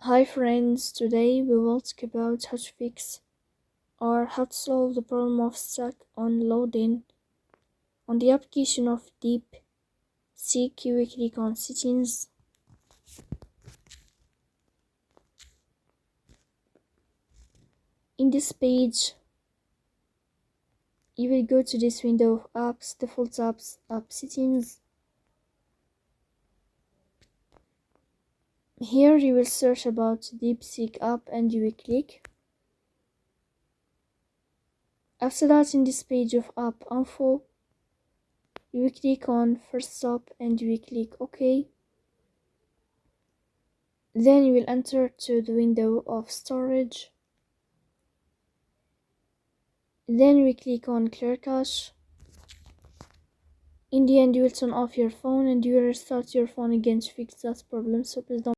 Hi friends, today we will talk about how to fix or how to solve the problem of stuck on loading on the application of DeepSeek. We click on settings. In this page, you will go to this window of apps, default apps, app settings. Here you will search about DeepSeek app and you will click. After that, in this page of app info, you will click on first stop and you will click OK. Then you will enter to the window of storage. Then we click on clear cache. In the end, you will turn off your phone and you will restart your phone again to fix that problem. So please don't